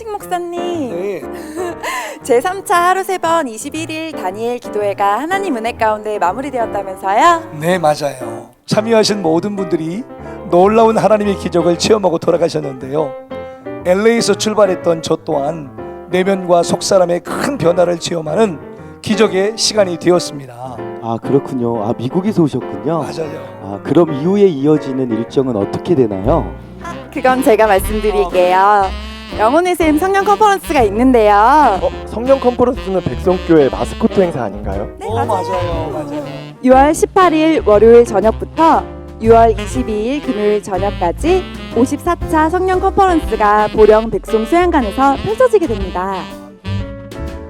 이현식 목사님, 네, 제3차 하루 3번 21일 다니엘 기도회가 하나님 은혜 가운데 마무리되었다면서요? 네 맞아요. 참여하신 모든 분들이 놀라운 하나님의 기적을 체험하고 돌아가셨는데요. LA에서 출발했던 저 또한 내면과 속사람의 큰 변화를 체험하는 기적의 시간이 되었습니다. 아, 그렇군요. 아, 미국에서 오셨군요. 맞아요. 아, 그럼 이후에 이어지는 일정은 어떻게 되나요? 그건 제가 말씀드릴게요. 영혼의 샘 성령 컨퍼런스가 있는데요. 성령 컨퍼런스는 백성교회 마스코트 행사 아닌가요? 네, 맞아요. 6월 18일 월요일 저녁부터 6월 22일 금요일 저녁까지 54차 성령 컨퍼런스가 보령 백송 수양관에서 펼쳐지게 됩니다.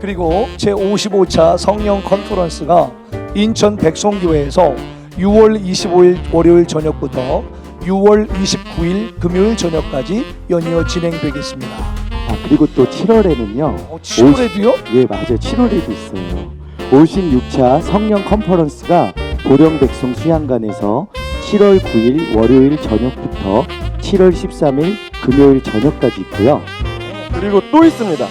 그리고 제55차 성령 컨퍼런스가 인천 백송교회에서 6월 25일 월요일 저녁부터 6월 29일 금요일 저녁까지 연이어 진행되겠습니다. 아, 그리고 또 7월에는요. 7월에도요? 예, 맞아요. 7월에도 있어요. 56차 성령 컨퍼런스가 보령 백송 수양관에서 7월 9일 월요일 저녁부터 7월 13일 금요일 저녁까지 있고요. 그리고 또 있습니다.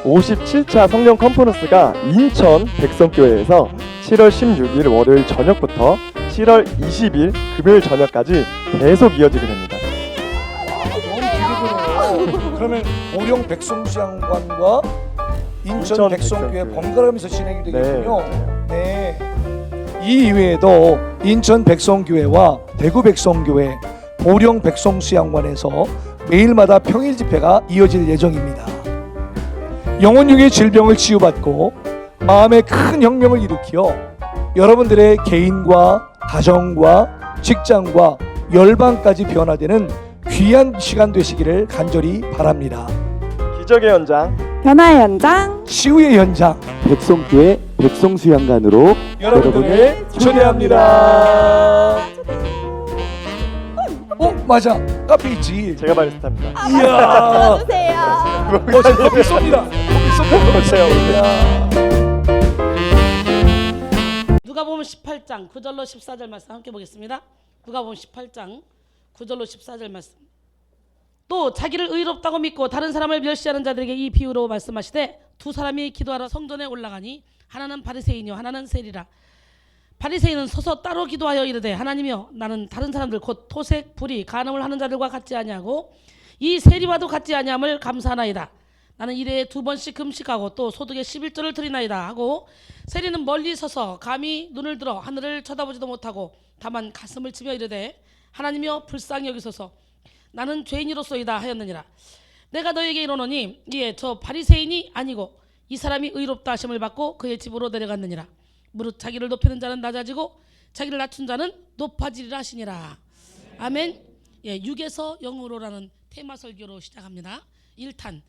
57차 성령 컨퍼런스가 인천 백성교회에서 7월 16일 월요일 저녁부터 7월 20일 금요일 저녁까지 계속 이어지게 됩니다. 너무 기대되네요. 그러면 보령 백송수양관과 인천 백송교회 백성교회. 번갈아가면서 진행이 되겠군요. 네. 이 이외에도 인천 백성교회와 대구 백성교회, 보령 백송수양관에서 매일마다 평일 집회가 이어질 예정입니다. 영혼육의 질병을 치유받고 마음의 큰 혁명을 일으켜 여러분들의 개인과 가정과 직장과 열방까지 변화되는 귀한 시간 되시기를 간절히 바랍니다. 기적의 현장 변화의 현장, 치유의 현장 백성교회 백송수양관으로 여러분들을 초대합니다. 맞아, 카페 있지. 제가 바리스타입니다. 이야, 주세요. 커피 쏩니다. 오세요. 누가복음 18장 9절로 14절 말씀 함께 보겠습니다. 누가복음 18장 9절로 14절 말씀. 또 자기를 의롭다고 믿고 다른 사람을 멸시하는 자들에게 이 비유로 말씀하시되 두 사람이 기도하러 성전에 올라가니 하나는 바리새인이요 하나는 세리라. 바리새인은 서서 따로 기도하여 이르되 하나님이여 나는 다른 사람들 곧 토색, 불의, 간음을 하는 자들과 같지 아니하고 이 세리와도 같지 아니함을 감사하나이다. 나는 일에 2번씩 금식하고 또 소득의 11조를 드리나이다 하고 세리는 멀리 서서 감히 눈을 들어 하늘을 쳐다보지도 못하고 다만 가슴을 치며 이르되 하나님이여 불쌍히 여기소서 나는 죄인이로소이다 하였느니라. 내가 너에게 이르노니 이에 저 바리새인이 아니고 이 사람이 의롭다 하심을 받고 그의 집으로 내려갔느니라. 무릇 자기를 높이는 자는 낮아지고 자기를 낮춘 자는 높아지리라 하시니라. 아멘. 예, 6에서 0으로라는 테마 설교로 시작합니다. 1탄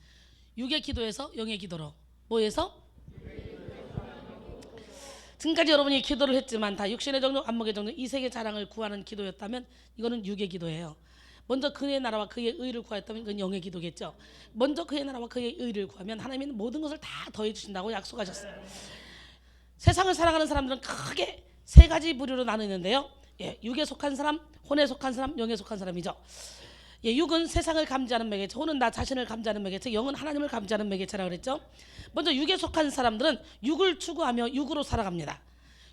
6의 기도에서 0의 기도로. 뭐에서? 지금까지 여러분이 기도를 했지만 다 육신의 정욕, 안목의 정욕, 이색의 자랑을 구하는 기도였다면 이거는 6의 기도예요. 먼저 그의 나라와 그의 의를 구하였다면 이건 0의 기도겠죠. 먼저 그의 나라와 그의 의를 구하면 하나님은 모든 것을 다 더해 주신다고 약속하셨어요. 세상을 살아가는 사람들은 크게 세 가지 부류로 나누는데요. 예, 육에 속한 사람, 혼에 속한 사람, 영에 속한 사람이죠. 예, 육은 세상을 감지하는 매개체, 혼은 나 자신을 감지하는 매개체, 영은 하나님을 감지하는 매개체라고 그랬죠. 먼저 육에 속한 사람들은 육을 추구하며 육으로 살아갑니다.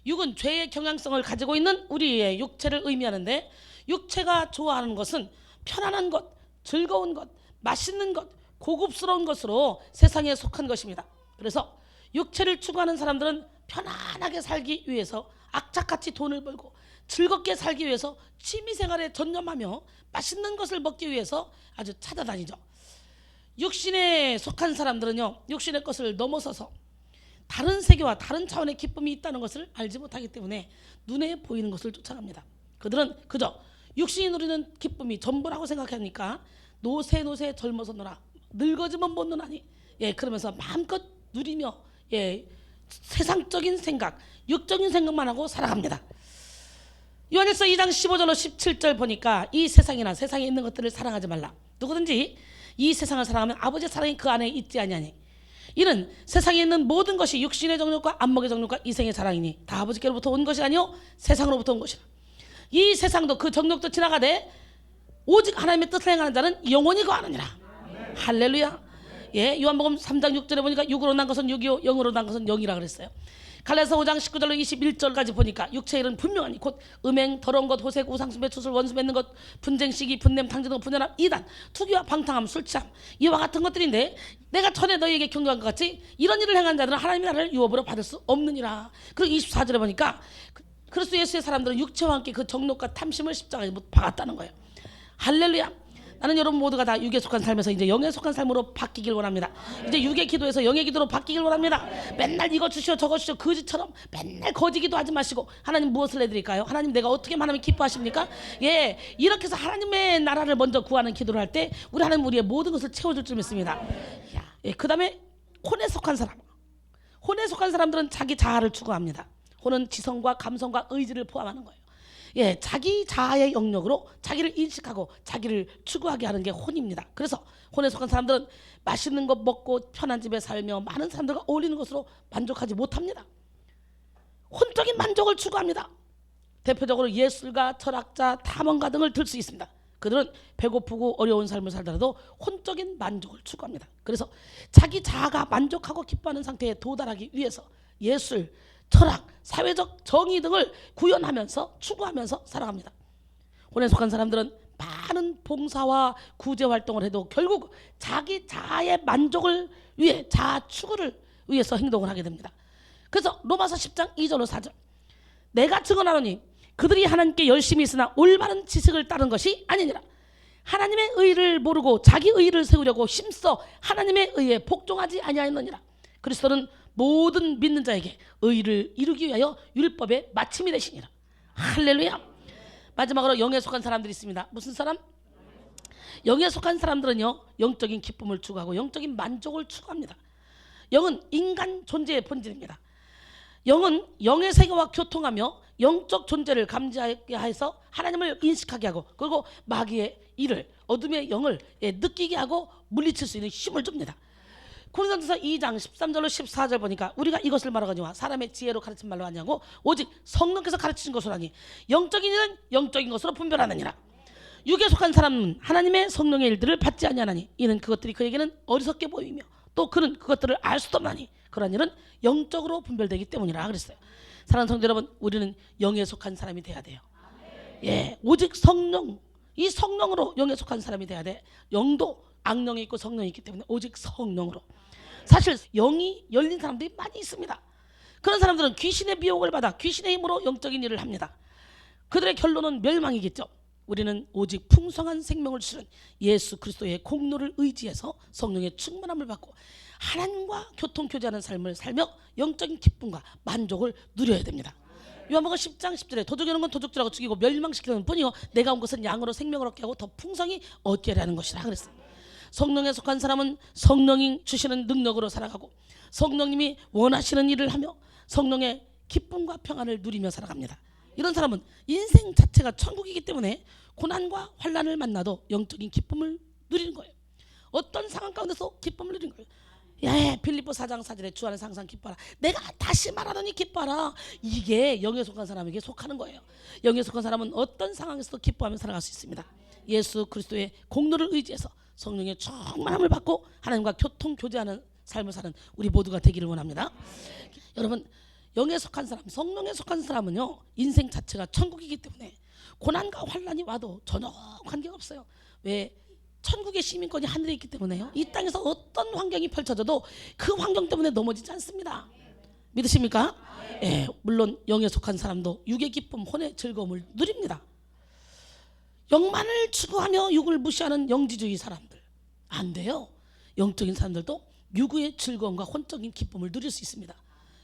육은 죄의 경향성을 가지고 있는 우리의 육체를 의미하는데 육체가 좋아하는 것은 편안한 것, 즐거운 것, 맛있는 것, 고급스러운 것으로 세상에 속한 것입니다. 그래서 육체를 추구하는 사람들은 편안하게 살기 위해서 악착같이 돈을 벌고 즐겁게 살기 위해서 취미생활에 전념하며 맛있는 것을 먹기 위해서 아주 찾아다니죠. 육신에 속한 사람들은요, 육신의 것을 넘어서서 다른 세계와 다른 차원의 기쁨이 있다는 것을 알지 못하기 때문에 눈에 보이는 것을 쫓아갑니다. 그들은 그저 육신이 누리는 기쁨이 전부라고 생각하니까 노세 젊어서 놀아 늙어지면 못 노나니, 예, 그러면서 마음껏 누리며, 예, 세상적인 생각, 육적인 생각만 하고 살아갑니다. 요한일서 2장 15절로 17절 보니까 이 세상이나 세상에 있는 것들을 사랑하지 말라. 누구든지 이 세상을 사랑하면 아버지의 사랑이 그 안에 있지 아니하니 이는 세상에 있는 모든 것이 육신의 정욕과 안목의 정욕과 이생의 자랑이니 다 아버지께로부터 온 것이 아니요 세상으로부터 온 것이라. 이 세상도 그 정욕도 지나가되 오직 하나님의 뜻을 행하는 자는 영원히 거하느니라. 할렐루야. 예, 요한복음 3장 6절에 보니까 6으로 난 것은 6이요 0으로 난 것은 0이라 그랬어요. 갈라디아서 5장 19절로 21절까지 보니까 육체의 일은 분명하니 곧 음행, 더러운 것, 호색, 우상숭배, 추술, 원수 맺는 것, 분쟁, 시기, 분냄, 탕진등, 분열함, 이단, 투기와 방탕함, 술 취함, 이와 같은 것들인데 내가 전에 너희에게 경고한 것 같이 이런 일을 행한 자들은 하나님의 나라를 유업으로 받을 수 없느니라. 그리고 24절에 보니까 그리스도 예수의 사람들은 육체와 함께 그 정욕과 탐심을 십자가에 못 박았다는 거예요. 할렐루야. 나는 여러분 모두가 다 육에 속한 삶에서 이제 영에 속한 삶으로 바뀌길 원합니다. 이제 육의 기도에서 영의 기도로 바뀌길 원합니다. 맨날 이거 주시오 저거 주시오 거지처럼 맨날 거지 기도하지 마시고 하나님 무엇을 해드릴까요? 하나님 내가 어떻게 하면 하나님 기뻐하십니까? 예, 이렇게 해서 하나님의 나라를 먼저 구하는 기도를 할 때 우리 하나님 우리의 모든 것을 채워줄 줄 믿습니다. 예, 그 다음에 혼에 속한 사람. 혼에 속한 사람들은 자기 자아를 추구합니다. 혼은 지성과 감성과 의지를 포함하는 거예요. 예, 자기 자아의 영역으로 자기를 인식하고 자기를 추구하게 하는 게 혼입니다. 그래서 혼에 속한 사람들은 맛있는 것 먹고 편한 집에 살며 많은 사람들과 어울리는 것으로 만족하지 못합니다. 혼적인 만족을 추구합니다. 대표적으로 예술가, 철학자, 탐험가 등을 들 수 있습니다. 그들은 배고프고 어려운 삶을 살더라도 혼적인 만족을 추구합니다. 그래서 자기 자아가 만족하고 기뻐하는 상태에 도달하기 위해서 예술, 철학, 사회적 정의 등을 구현하면서 추구하면서 살아갑니다. 혼에 속한 사람들은 많은 봉사와 구제 활동을 해도 결국 자기 자아의 만족을 위해 자아 추구를 위해서 행동을 하게 됩니다. 그래서 로마서 10장 2절로 4절 내가 증언하노니 그들이 하나님께 열심히 있으나 올바른 지식을 따른 것이 아니니라. 하나님의 의를 모르고 자기 의를 세우려고 힘써 하나님의 의에 복종하지 아니하였느니라. 그리스도는 모든 믿는 자에게 의를 이루기 위하여 율법의 마침이 되시니라. 할렐루야. 마지막으로 영에 속한 사람들이 있습니다. 무슨 사람? 영에 속한 사람들은요 영적인 기쁨을 추구하고 영적인 만족을 추구합니다. 영은 인간 존재의 본질입니다. 영은 영의 세계와 교통하며 영적 존재를 감지하게 해서 하나님을 인식하게 하고 그리고 마귀의 일을 어둠의 영을 느끼게 하고 물리칠 수 있는 힘을 줍니다. 고린도전서 2장 13절로 14절 보니까 우리가 이것을 말하거니와 사람의 지혜로 가르친 말로 하냐고 오직 성령께서 가르치신 것으로 하니 영적인 일은 영적인 것으로 분별하느니라. 육에 속한 사람은 하나님의 성령의 일들을 받지 아니하나니 이는 그것들이 그에게는 어리석게 보이며 또 그는 그것들을 알 수도 없나니 그런 일은 영적으로 분별되기 때문이라 그랬어요. 사랑하는 성도 여러분, 우리는 영에 속한 사람이 돼야 돼요. 예, 오직 성령, 이 성령으로 영에 속한 사람이 돼야 돼. 영도 악령이 있고 성령이 있기 때문에 오직 성령으로. 사실 영이 열린 사람들이 많이 있습니다. 그런 사람들은 귀신의 미혹을 받아 귀신의 힘으로 영적인 일을 합니다. 그들의 결론은 멸망이겠죠. 우리는 오직 풍성한 생명을 주는 예수 그리스도의 공로를 의지해서 성령의 충만함을 받고 하나님과 교통교제하는 삶을 살며 영적인 기쁨과 만족을 누려야 됩니다. 요한복음 10장 10절에 도둑이는 건 도둑질하고 죽이고 멸망시키는 뿐이요 내가 온 것은 양으로 생명을 얻게 하고 더 풍성히 얻게 하려는 것이라 그랬어요. 성령에 속한 사람은 성령이 주시는 능력으로 살아가고 성령님이 원하시는 일을 하며 성령의 기쁨과 평안을 누리며 살아갑니다. 이런 사람은 인생 자체가 천국이기 때문에 고난과 환난을 만나도 영적인 기쁨을 누리는 거예요. 어떤 상황 가운데서 기쁨을 누리는 거예요. 야, 빌립보 4장 4절에 주 안에서 항상 기뻐하라. 내가 다시 말하더니 기뻐하라. 이게 영에 속한 사람에게 속하는 거예요. 영에 속한 사람은 어떤 상황에서도 기뻐하며 살아갈 수 있습니다. 예수 그리스도의 공로를 의지해서 성령의 충만함을 받고 하나님과 교통교제하는 삶을 사는 우리 모두가 되기를 원합니다. 여러분, 영에 속한 사람, 성령에 속한 사람은요 인생 자체가 천국이기 때문에 고난과 환난이 와도 전혀 관계가 없어요. 왜? 천국의 시민권이 하늘에 있기 때문에요. 이 땅에서 어떤 환경이 펼쳐져도 그 환경 때문에 넘어지지 않습니다. 믿으십니까? 예, 물론 영에 속한 사람도 육의 기쁨, 혼의 즐거움을 누립니다. 영만을 추구하며 육을 무시하는 영지주의 사람들 안 돼요. 영적인 사람들도 육의 즐거움과 혼적인 기쁨을 누릴 수 있습니다.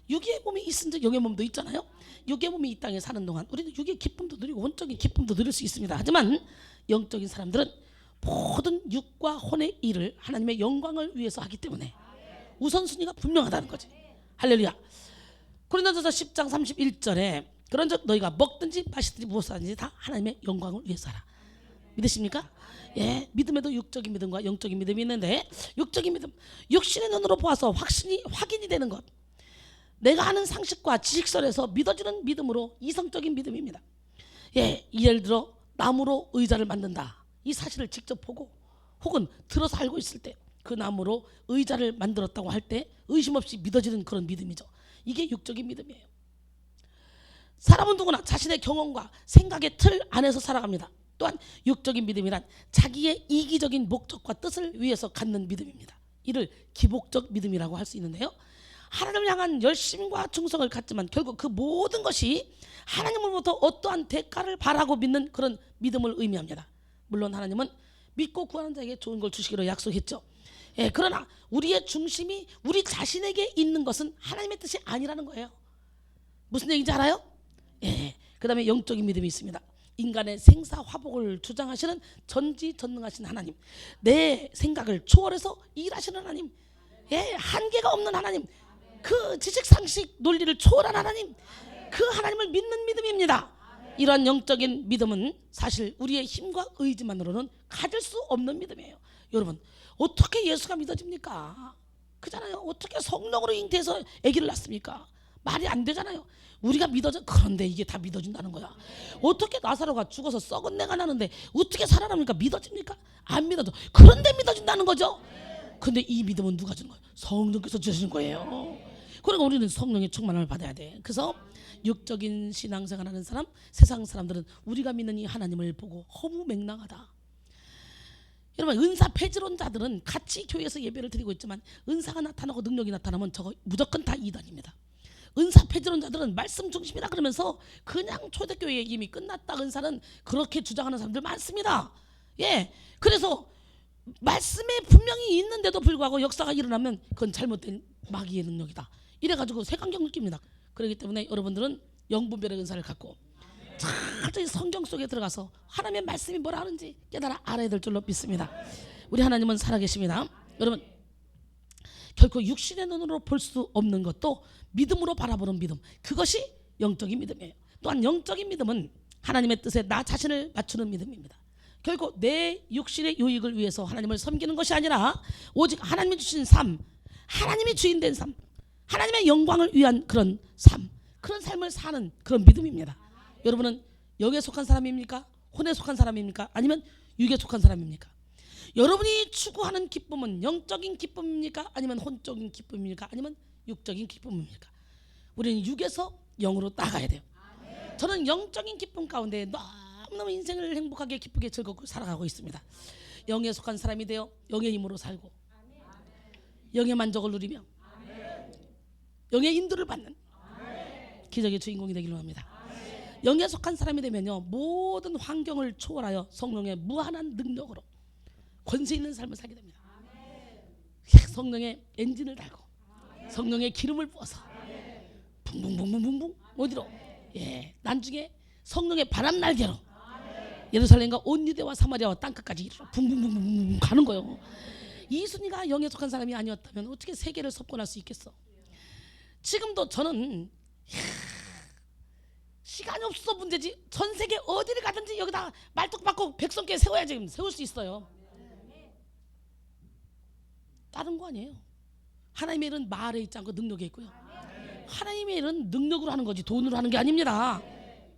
육의 몸이 있은즉 영의 몸도 있잖아요. 육의 몸이 이 땅에 사는 동안 우리는 육의 기쁨도 누리고 혼적인 기쁨도 누릴 수 있습니다. 하지만 영적인 사람들은 모든 육과 혼의 일을 하나님의 영광을 위해서 하기 때문에 우선순위가 분명하다는 거지. 할렐루야. 고린도전서 10장 31절에 그런즉 너희가 먹든지 마시든지 무엇을 하든지 다 하나님의 영광을 위해서 하라. 믿으십니까? 예, 믿음에도 육적인 믿음과 영적인 믿음이 있는데 육적인 믿음, 육신의 눈으로 보아서 확인이 되는 것, 내가 아는 상식과 지식설에서 믿어지는 믿음으로 이성적인 믿음입니다. 예, 예를 들어 나무로 의자를 만든다. 이 사실을 직접 보고 혹은 들어서 알고 있을 때 그 나무로 의자를 만들었다고 할 때 의심 없이 믿어지는 그런 믿음이죠. 이게 육적인 믿음이에요. 사람은 누구나 자신의 경험과 생각의 틀 안에서 살아갑니다. 또한 육적인 믿음이란 자기의 이기적인 목적과 뜻을 위해서 갖는 믿음입니다. 이를 기복적 믿음이라고 할 수 있는데요. 하나님을 향한 열심과 충성을 갖지만 결국 그 모든 것이 하나님으로부터 어떠한 대가를 바라고 믿는 그런 믿음을 의미합니다. 물론 하나님은 믿고 구하는 자에게 좋은 걸 주시기로 약속했죠. 예, 그러나 우리의 중심이 우리 자신에게 있는 것은 하나님의 뜻이 아니라는 거예요. 무슨 얘기인지 알아요? 예, 그 다음에 영적인 믿음이 있습니다. 인간의 생사화복을 주장하시는 전지전능하신 하나님, 내 생각을 초월해서 일하시는 하나님, 예, 한계가 없는 하나님, 그 지식상식 논리를 초월한 하나님, 그 하나님을 믿는 믿음입니다. 이러한 영적인 믿음은 사실 우리의 힘과 의지만으로는 가질 수 없는 믿음이에요. 여러분, 어떻게 예수가 믿어집니까? 그잖아요. 어떻게 성령으로 잉태해서 아기를 낳습니까? 말이 안 되잖아요. 우리가 믿어져. 그런데 이게 다 믿어준다는 거야. 어떻게 나사로가 죽어서 썩은 내가 나는데 어떻게 살아납니까? 믿어집니까? 안 믿어져. 그런데 믿어준다는 거죠. 근데 이 믿음은 누가 주는 거예요? 성령께서 주시는 거예요. 그러니까 우리는 성령의 충만함을 받아야 돼. 그래서 육적인 신앙생활하는 사람, 세상 사람들은 우리가 믿는 이 하나님을 보고 허무맹랑하다. 여러분, 은사 폐지론자들은 같이 교회에서 예배를 드리고 있지만 은사가 나타나고 능력이 나타나면 저거 무조건 다 이단입니다. 은사 폐지론자들은 말씀 중심이라 그러면서 그냥 초대교회 이미 끝났다 은사는 그렇게 주장하는 사람들 많습니다. 예, 그래서 말씀에 분명히 있는데도 불구하고 역사가 일어나면 그건 잘못된 마귀의 능력이다. 이래가지고 색안경 느낍니다. 그렇기 때문에 여러분들은 영분별의 은사를 갖고 철저히 성경 속에 들어가서 하나님의 말씀이 뭐라 하는지 깨달아 알아야 될 줄로 믿습니다. 우리 하나님은 살아계십니다. 여러분, 결코 육신의 눈으로 볼 수 없는 것도 믿음으로 바라보는 믿음, 그것이 영적인 믿음이에요. 또한 영적인 믿음은 하나님의 뜻에 나 자신을 맞추는 믿음입니다. 결국 내 육신의 유익을 위해서 하나님을 섬기는 것이 아니라 오직 하나님이 주신 삶, 하나님이 주인된 삶, 하나님의 영광을 위한 그런 삶, 그런 삶을 사는 그런 믿음입니다. 여러분은 영에 속한 사람입니까? 혼에 속한 사람입니까? 아니면 육에 속한 사람입니까? 여러분이 추구하는 기쁨은 영적인 기쁨입니까? 아니면 혼적인 기쁨입니까? 아니면 육적인 기쁨입니까? 우리는 육에서 영으로 나가야 돼요. 저는 영적인 기쁨 가운데 너무너무 인생을 행복하게 기쁘게 즐겁게 살아가고 있습니다. 영에 속한 사람이 되어 영의 힘으로 살고 영의 만족을 누리며 영의 인도를 받는 기적의 주인공이 되기로 합니다. 영에 속한 사람이 되면요, 모든 환경을 초월하여 성령의 무한한 능력으로 권세 있는 삶을 살게 됩니다. 성령의 엔진을 달고 성령의 기름을 부어서 붕붕붕붕붕붕 어디로? 예, 난중에 성령의 바람 날개로 예루살렘과 온 유대와 사마리아와 땅끝까지 이르러 붕붕붕붕 가는 거예요. 이순이가 영에 속한 사람이 아니었다면 어떻게 세계를 석권할 수 있겠어? 지금도 저는 시간이 없어서 문제지 전 세계 어디를 가든지 여기다 말뚝박고 백성께 세워야지 세울 수 있어요. 다른 거 아니에요. 하나님의 일은 말에 있지 않고 능력에 있고요. 하나님의 일은 능력으로 하는 거지 돈으로 하는 게 아닙니다.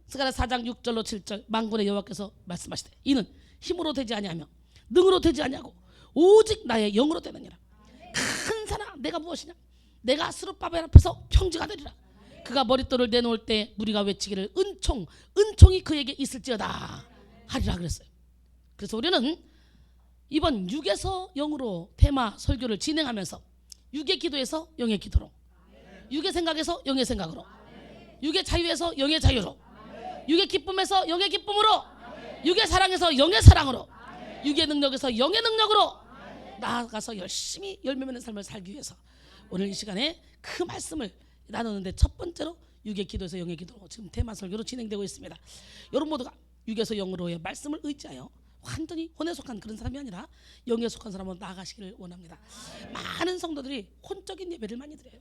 스가랴 4장 6절로 7절 만군의 여호와께서 말씀하시되 이는 힘으로 되지 아니하며 능으로 되지 아니하고 오직 나의 영으로 되느니라. 큰 산아 내가 무엇이냐? 내가 스룹바벨 앞에서 평지가 되리라. 그가 머릿돌을 내놓을 때 무리가 외치기를 은총이 그에게 있을지어다 하리라 그랬어요. 그래서 우리는 이번 6에서 0으로 테마 설교를 진행하면서 6의 기도에서 0의 기도로, 6의 생각에서 0의 생각으로, 6의 자유에서 0의 자유로, 6의 기쁨에서 0의 기쁨으로, 6의 사랑에서 0의 사랑으로, 6의 능력에서 0의 능력으로 나아가서 열심히 열매 맺는 삶을 살기 위해서 오늘 이 시간에 그 말씀을 나누는데 첫 번째로 6의 기도에서 0의 기도로 지금 테마 설교로 진행되고 있습니다. 여러분 모두가 6에서 0으로의 말씀을 의지하여 완전히 혼에 속한 그런 사람이 아니라 영에 속한 사람으로 나아가시기를 원합니다. 많은 성도들이 혼적인 예배를 많이 드려요.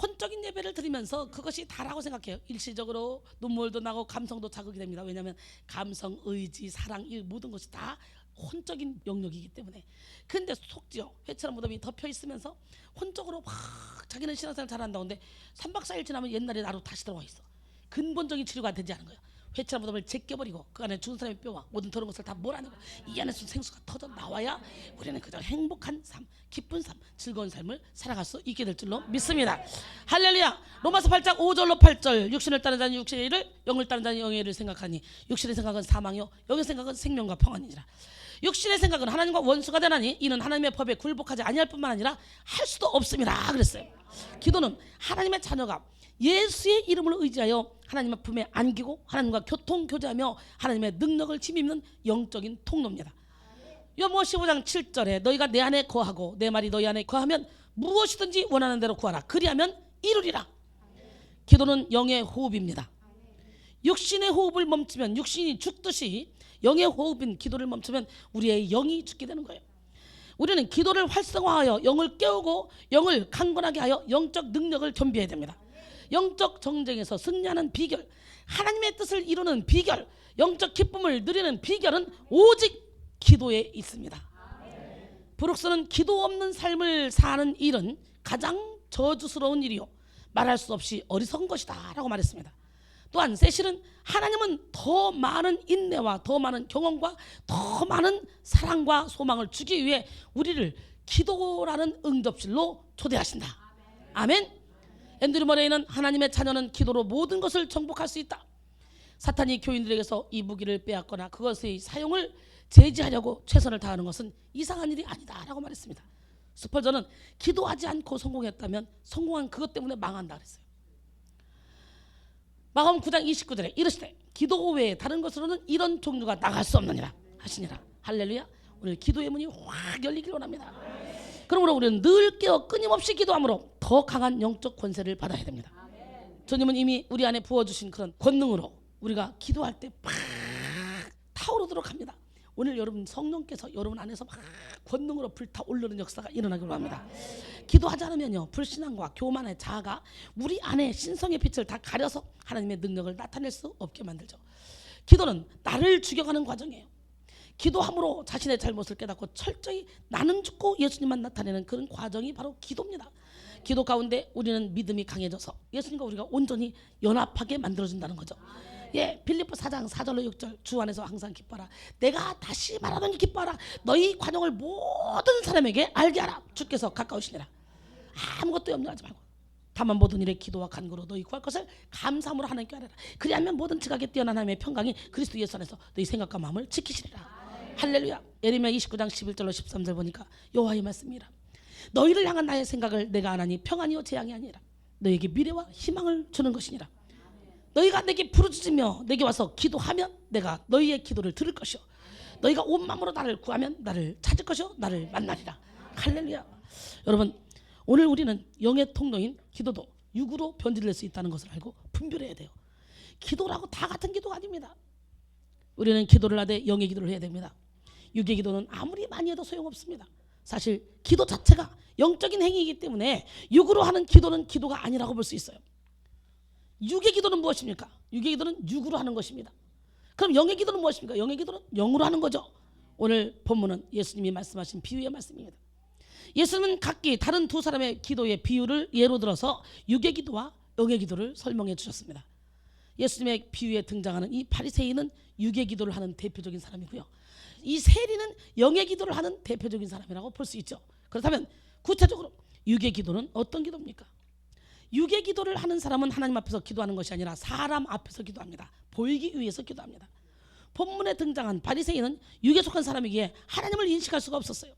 혼적인 예배를 드리면서 그것이 다라고 생각해요. 일시적으로 눈물도 나고 감성도 자극이 됩니다. 왜냐하면 감성, 의지, 사랑 이 모든 것이 다 혼적인 영역이기 때문에. 근데 속지요 회처럼 무덤이 덮여 있으면서 혼적으로 막 자기는 신앙생활 잘한다고 하는데 3박 4일 지나면 옛날에 나로 다시 들어와 있어. 근본적인 치료가 되지 않은 거예요. 회칠한 무덤을 제껴버리고 그 안에 죽은 사람의 뼈와 모든 더러운 것을 다 몰아내고 이 안에서 생수가 터져 나와야 우리는 그저 행복한 삶, 기쁜 삶, 즐거운 삶을 살아갈 수 있게 될 줄로 믿습니다. 할렐루야. 로마서 8장 5절로 8절 육신을 따른 자는 육신의 일을 영을 따른 자는 영의 일을 생각하니 육신의 생각은 사망이요 영의 생각은 생명과 평안이니라. 육신의 생각은 하나님과 원수가 되나니 이는 하나님의 법에 굴복하지 아니할 뿐만 아니라 할 수도 없음이라 그랬어요. 기도는 하나님의 자녀가 예수의 이름을 의지하여 하나님의 품에 안기고 하나님과 교통 교제하며 하나님의 능력을 힘입는 영적인 통로입니다. 요모 15장 7절에 너희가 내 안에 거하고 내 말이 너희 안에 거하면 무엇이든지 원하는 대로 구하라 그리하면 이루리라. 기도는 영의 호흡입니다. 육신의 호흡을 멈추면 육신이 죽듯이 영의 호흡인 기도를 멈추면 우리의 영이 죽게 되는 거예요. 우리는 기도를 활성화하여 영을 깨우고 영을 강건하게 하여 영적 능력을 겸비해야 됩니다. 영적 정쟁에서 승리하는 비결, 하나님의 뜻을 이루는 비결, 영적 기쁨을 누리는 비결은 오직 기도에 있습니다. 브룩스는 기도 없는 삶을 사는 일은 가장 저주스러운 일이요 말할 수 없이 어리석은 것이다 라고 말했습니다. 또한 세실은 하나님은 더 많은 인내와 더 많은 경험과 더 많은 사랑과 소망을 주기 위해 우리를 기도라는 응접실로 초대하신다. 아멘. 앤드류 머레이는 하나님의 자녀는 기도로 모든 것을 정복할 수 있다. 사탄이 교인들에게서 이 무기를 빼앗거나 그것의 사용을 제지하려고 최선을 다하는 것은 이상한 일이 아니다 라고 말했습니다. 스펄전은 기도하지 않고 성공했다면 성공한 그것 때문에 망한다 그랬어요. 마가복음 9장 29절에 이르시되 기도 외에 다른 것으로는 이런 종류가 나갈 수 없느니라 하시니라. 할렐루야. 오늘 기도의 문이 확 열리길 원합니다. 그러므로 우리는 늘 깨어 끊임없이 기도함으로 더 강한 영적 권세를 받아야 됩니다. 주님은 이미 우리 안에 부어주신 그런 권능으로 우리가 기도할 때 팍 타오르도록 합니다. 오늘 여러분 성령께서 여러분 안에서 막 권능으로 불타오르는 역사가 일어나기로 합니다. 기도하지 않으면요 불신앙과 교만의 자아가 우리 안에 신성의 빛을 다 가려서 하나님의 능력을 나타낼 수 없게 만들죠. 기도는 나를 죽여가는 과정이에요. 기도함으로 자신의 잘못을 깨닫고 철저히 나는 죽고 예수님만 나타내는 그런 과정이 바로 기도입니다. 기도 가운데 우리는 믿음이 강해져서 예수님과 우리가 온전히 연합하게 만들어준다는 거죠. 예, 빌립보 4장 4절로 6절 주 안에서 항상 기뻐하라. 내가 다시 말하노니 기뻐하라. 너희 관용을 모든 사람에게 알게 하라. 주께서 가까우시니라. 아무것도 염려하지 말고 다만 모든 일에 기도와 간구로 너희 구할 것을 감사함으로 하나님께 아뢰라. 그리하면 모든 지각에 뛰어난 하나님의 평강이 그리스도 예수 안에서 너희 생각과 마음을 지키시리라. 할렐루야. 예레미야 29장 11절로 13절 보니까 여호와의 말씀이라. 너희를 향한 나의 생각을 내가 아나니 평안이요 재앙이 아니라 너희에게 미래와 희망을 주는 것이니라. 너희가 내게 부르짖으며 내게 와서 기도하면 내가 너희의 기도를 들을 것이요 너희가 온 마음으로 나를 구하면 나를 찾을 것이요 나를 만나리라. 할렐루야. 여러분 오늘 우리는 영의 통로인 기도도 육으로 변질될 수 있다는 것을 알고 분별해야 돼요. 기도라고 다 같은 기도가 아닙니다. 우리는 기도를 하되 영의 기도를 해야 됩니다. 육의 기도는 아무리 많이 해도 소용없습니다. 사실 기도 자체가 영적인 행위이기 때문에 육으로 하는 기도는 기도가 아니라고 볼 수 있어요. 육의 기도는 무엇입니까? 육의 기도는 육으로 하는 것입니다. 그럼 영의 기도는 무엇입니까? 영의 기도는 영으로 하는 거죠. 오늘 본문은 예수님이 말씀하신 비유의 말씀입니다. 예수님은 각기 다른 두 사람의 기도의 비유를 예로 들어서 육의 기도와 영의 기도를 설명해 주셨습니다. 예수님의 비유에 등장하는 이 바리새인은 육의 기도를 하는 대표적인 사람이고요. 이 세리는 영의 기도를 하는 대표적인 사람이라고 볼 수 있죠. 그렇다면 구체적으로 육의 기도는 어떤 기도입니까? 육의 기도를 하는 사람은 하나님 앞에서 기도하는 것이 아니라 사람 앞에서 기도합니다. 보이기 위해서 기도합니다. 본문에 등장한 바리새인은 육에 속한 사람이기에 하나님을 인식할 수가 없었어요.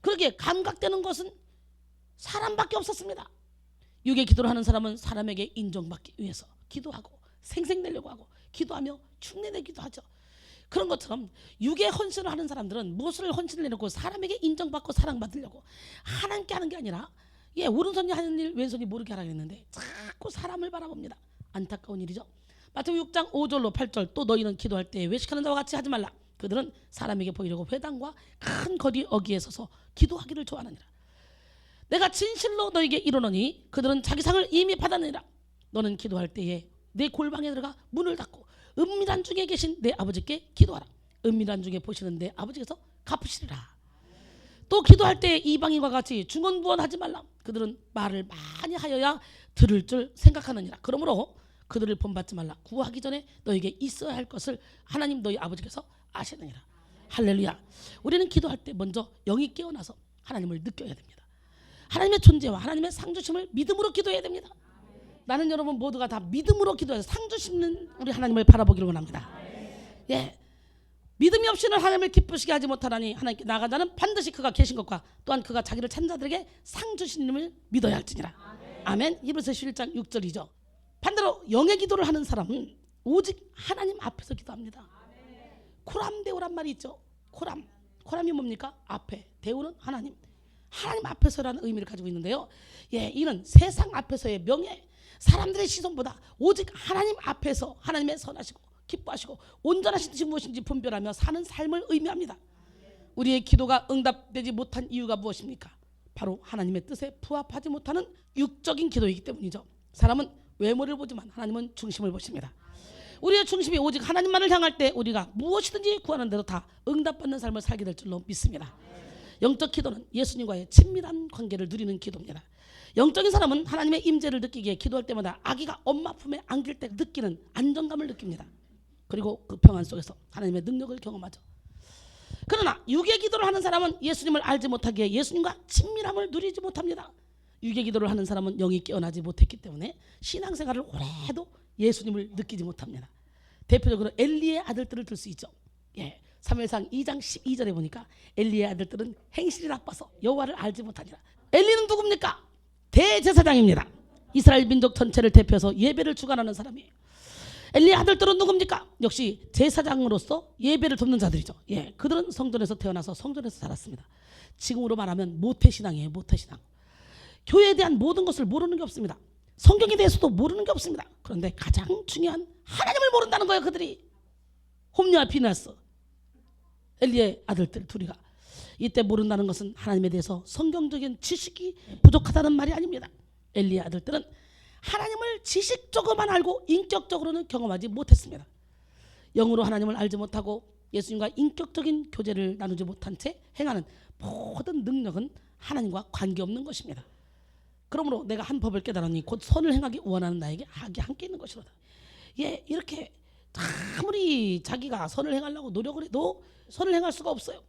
그러기에 감각되는 것은 사람밖에 없었습니다. 육의 기도를 하는 사람은 사람에게 인정받기 위해서 기도하고 생색내려고 하고 기도하며 흉내내기도 하죠. 그런 것처럼 육의 헌신을 하는 사람들은 무엇을 헌신을 내놓고 사람에게 인정받고 사랑받으려고 하나님께 하는 게 아니라 오른손이 하는 일 왼손이 모르게 하라고 했는데 자꾸 사람을 바라봅니다. 안타까운 일이죠. 마태복음 6장 5절로 8절 또 너희는 기도할 때 외식하는 자와 같이 하지 말라. 그들은 사람에게 보이려고 회당과 큰 거리 어귀에 서서 기도하기를 좋아하느니라. 내가 진실로 너에게 이르노니 그들은 자기 상을 이미 받았느니라. 너는 기도할 때에 내 골방에 들어가 문을 닫고 은밀한 중에 계신 내 아버지께 기도하라. 은밀한 중에 보시는 내 아버지께서 갚으시리라. 또 기도할 때 이방인과 같이 중언부언하지 말라. 그들은 말을 많이 하여야 들을 줄 생각하느니라. 그러므로 그들을 본받지 말라. 구하기 전에 너에게 있어야 할 것을 하나님 너희 아버지께서 아시느니라. 할렐루야. 우리는 기도할 때 먼저 영이 깨어나서 하나님을 느껴야 됩니다. 하나님의 존재와 하나님의 상주심을 믿음으로 기도해야 됩니다. 나는 여러분 모두가 다 믿음으로 기도해서 상주심은 우리 하나님을 바라보기를 원합니다. 예, 믿음이 없이는 하나님을 기쁘시게 하지 못하나니 하나님께 나아가자는 반드시 그가 계신 것과 또한 그가 자기를 찾는 자들에게 상주시님을 믿어야 할지니라. 아멘. 히브리서 11장 6절이죠. 반대로 영의 기도를 하는 사람은 오직 하나님 앞에서 기도합니다. 코람데오란 말이 있죠. 코람이 뭡니까? 앞에, 데오는 하나님 앞에서라는 의미를 가지고 있는데요. 예, 이는 세상 앞에서의 명예, 사람들의 시선보다 오직 하나님 앞에서 하나님의 선하시고 기뻐하시고 온전하신 뜻이 무엇인지 분별하며 사는 삶을 의미합니다. 우리의 기도가 응답되지 못한 이유가 무엇입니까? 바로 하나님의 뜻에 부합하지 못하는 육적인 기도이기 때문이죠. 사람은 외모를 보지만 하나님은 중심을 보십니다. 우리의 중심이 오직 하나님만을 향할 때 우리가 무엇이든지 구하는 대로 다 응답받는 삶을 살게 될 줄로 믿습니다. 영적 기도는 예수님과의 친밀한 관계를 누리는 기도입니다. 영적인 사람은 하나님의 임재를 느끼기에 기도할 때마다 아기가 엄마 품에 안길 때 느끼는 안정감을 느낍니다. 그리고 그 평안 속에서 하나님의 능력을 경험하죠. 그러나 육의 기도를 하는 사람은 예수님을 알지 못하기에 예수님과 친밀함을 누리지 못합니다. 육의 기도를 하는 사람은 영이 깨어나지 못했기 때문에 신앙생활을 오래 해도 예수님을 느끼지 못합니다. 대표적으로 엘리의 아들들을 들 수 있죠. 예, 사무엘상 2장 12절에 보니까 엘리의 아들들은 행실이 나빠서 여호와를 알지 못하니라. 엘리는 누굽니까? 대제사장입니다. 이스라엘 민족 전체를 대표해서 예배를 주관하는 사람이에요. 엘리의 아들들은 누굽니까? 역시 제사장으로서 예배를 돕는 자들이죠. 예, 그들은 성전에서 태어나서 성전에서 자랐습니다. 지금으로 말하면 모태신앙이에요. 모태신앙. 교회에 대한 모든 것을 모르는 게 없습니다. 성경에 대해서도 모르는 게 없습니다. 그런데 가장 중요한 하나님을 모른다는 거예요. 그들이 홈리와 비나스, 엘리의 아들들 둘이가 이때 모른다는 것은 하나님에 대해서 성경적인 지식이 부족하다는 말이 아닙니다. 엘리의 아들들은 하나님을 지식적으로만 알고 인격적으로는 경험하지 못했습니다. 영으로 하나님을 알지 못하고 예수님과 인격적인 교제를 나누지 못한 채 행하는 모든 능력은 하나님과 관계없는 것입니다. 그러므로 내가 한 법을 깨달으니 곧 선을 행하기 원하는 나에게 악이 함께 있는 것이로다. 예, 이렇게 아무리 자기가 선을 행하려고 노력을 해도 선을 행할 수가 없어요.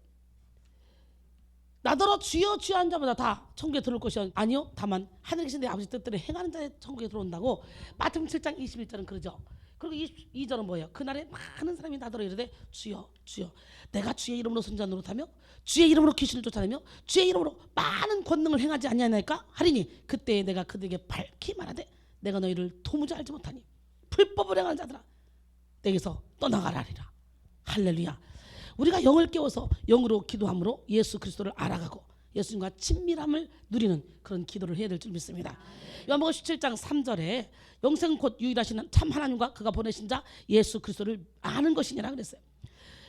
나더러 주여 주여 한 자마다 다 천국에 들어올 것이 아니요 다만 하늘에 계신 내 아버지 뜻대로 행하는 자의 천국에 들어온다고. 마태복음 7장 21절은 그러죠. 그리고 22절은 뭐예요? 그날에 많은 사람이 나더러 이르되 주여 주여 내가 주의 이름으로 선지자 노릇하며 주의 이름으로 귀신을 쫓아내며 주의 이름으로 많은 권능을 행하지 아니하나이까 하리니 그때에 내가 그들에게 밝히 말하되 내가 너희를 도무지 알지 못하니 불법을 행하는 자들아 내게서 떠나가라리라. 할렐루야. 우리가 영을 깨워서 영으로 기도함으로 예수 그리스도를 알아가고 예수님과 친밀함을 누리는 그런 기도를 해야 될 줄 믿습니다. 요한복음 17장 3절에 영생은 곧 유일하신 참 하나님과 그가 보내신 자 예수 그리스도를 아는 것이니라 그랬어요.